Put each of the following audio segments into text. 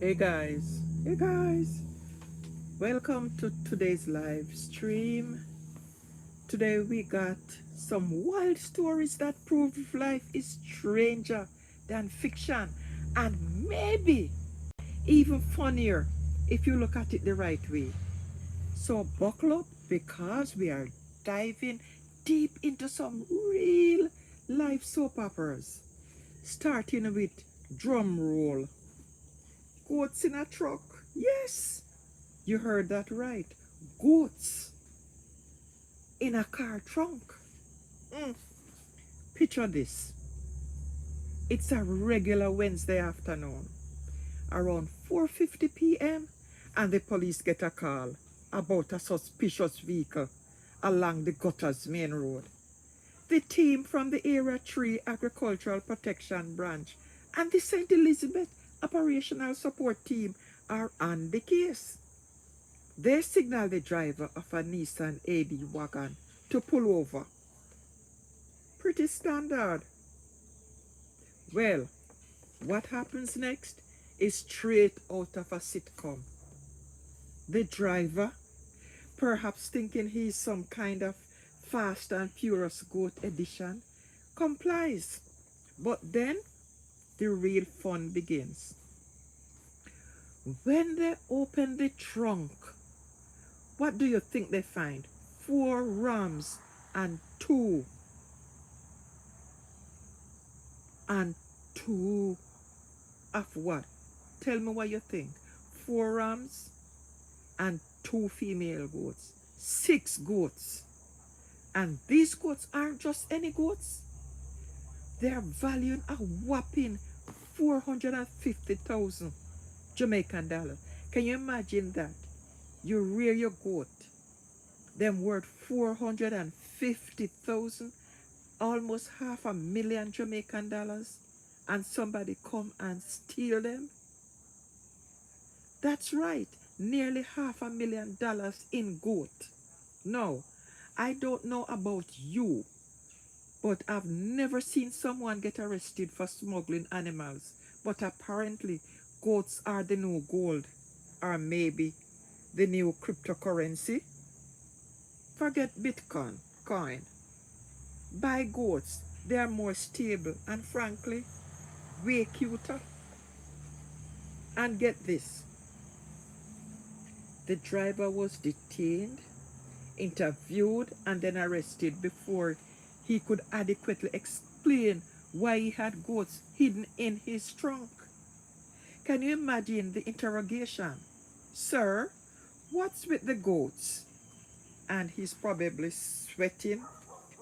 Hey guys, welcome to today's live stream. Today we got some wild stories that prove life is stranger than fiction and maybe even funnier if you look at it the right way. So buckle up because we are diving deep into some real life soap operas, starting with drum roll. Goats in a truck. Yes, you heard that right. Goats in a car trunk. Mm. Picture this. It's a regular Wednesday afternoon, around 4:50 p.m., and the police get a call about a suspicious vehicle along the Gutter's main road. The team from the Area 3 Agricultural Protection Branch and the St. Elizabeth Operational Support Team are on the case. They signal the driver of a Nissan AD wagon to pull over. Pretty standard. Well, what happens next is straight out of a sitcom. The driver, perhaps thinking he's some kind of Fast and Furious Goat edition, complies. But then the real fun begins. When they open the trunk, what do you think they find? 4 rams and two of what? Tell me what you think. 4 rams and 2 female goats. 6 goats. And these goats aren't just any goats. They are valued a whopping 450,000 Jamaican dollars. Can you imagine that? You rear your goat, them worth 450,000, almost half a million Jamaican dollars, and somebody come and steal them? That's right, nearly half a million dollars in goat. Now, I don't know about you, but I've never seen someone get arrested for smuggling animals. But apparently, goats are the new gold, or maybe the new cryptocurrency. Forget Bitcoin, coin. Buy goats. They are more stable and frankly, way cuter. And get this. The driver was detained, interviewed, and then arrested before he could adequately explain why he had goats hidden in his trunk. Can you imagine the interrogation? Sir, what's with the goats? And he's probably sweating,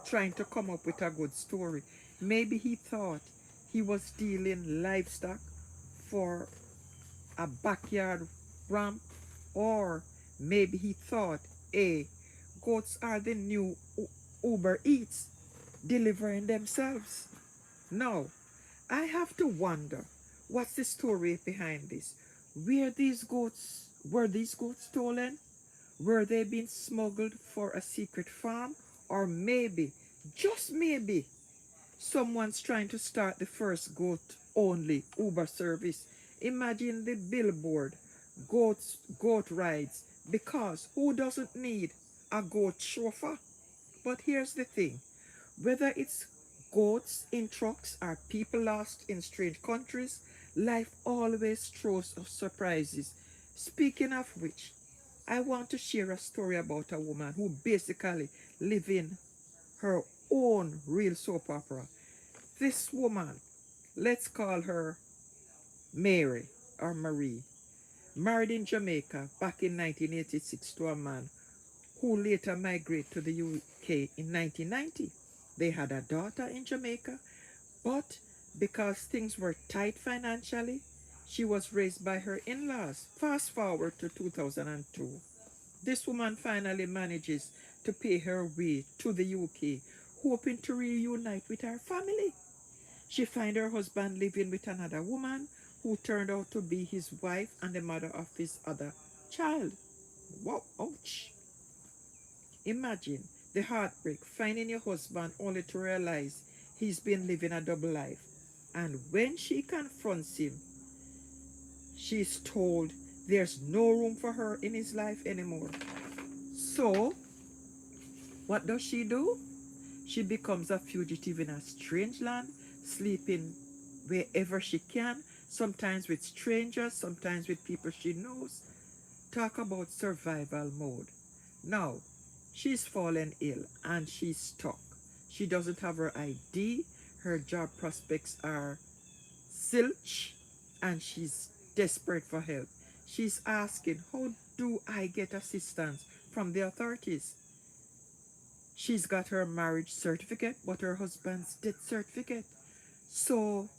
trying to come up with a good story. Maybe he thought he was dealing livestock for a backyard ramp, or maybe he thought, hey, goats are the new Uber Eats, delivering themselves. Now, I have to wonder, what's the story behind this? Were these goats stolen? Were they being smuggled for a secret farm? Or maybe, just maybe, someone's trying to start the first goat-only Uber service. Imagine the billboard, goat rides, because who doesn't need a goat chauffeur? But here's the thing, whether it's goats in trucks or people lost in strange countries, life always throws us surprises. Speaking of which, I want to share a story about a woman who basically lived in her own real soap opera. This woman, let's call her Mary or Marie, married in Jamaica back in 1986 to a man who later migrated to the UK in 1990. They had a daughter in Jamaica, but because things were tight financially, she was raised by her in-laws. Fast forward to 2002. This woman finally manages to pay her way to the UK, hoping to reunite with her family. She finds her husband living with another woman who turned out to be his wife and the mother of his other child. Wow, ouch. Imagine the heartbreak, finding your husband only to realize he's been living a double life. And when she confronts him, She's told there's no room for her in his life anymore. So, what does she do? She becomes a fugitive in a strange land, sleeping wherever she can, sometimes with strangers, sometimes with people she knows. Talk about survival mode. Now, she's fallen ill and she's stuck. She doesn't have her ID, her job prospects are zilch, and she's desperate for help. She's asking, how do I get assistance from the authorities? She's got her marriage certificate, but her husband's death certificate. So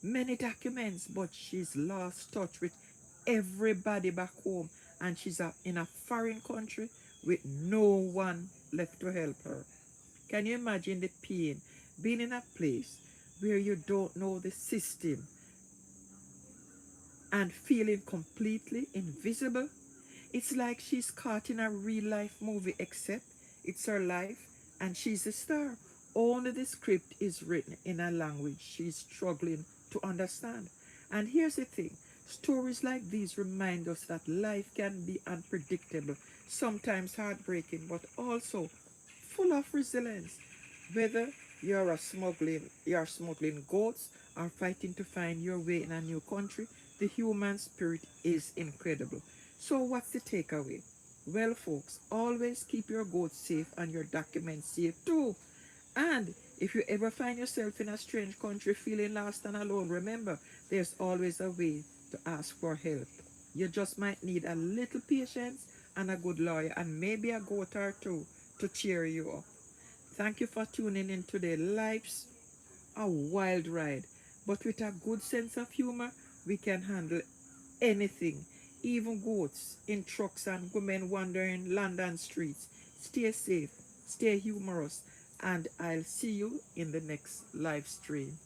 many documents, but she's lost touch with everybody back home, and she's in a foreign country with no one left to help her. Can you imagine the pain being in a place where you don't know the system and feeling completely invisible? It's like she's caught in a real life movie, except it's her life and she's the star. Only the script is written in a language she's struggling to understand. And here's the thing, stories like these remind us that life can be unpredictable, sometimes heartbreaking, but also full of resilience. Whether you're smuggling goats or fighting to find your way in a new country, the human spirit is incredible. So what's the takeaway? Well, folks, always keep your goats safe and your documents safe too. And if you ever find yourself in a strange country feeling lost and alone, remember, there's always a way to ask for help. You just might need a little patience and a good lawyer and maybe a goat or two to cheer you up. Thank you for tuning in today. Life's a wild ride, but with a good sense of humor, we can handle anything, even goats in trucks and women wandering London streets. Stay safe, stay humorous, and I'll see you in the next live stream.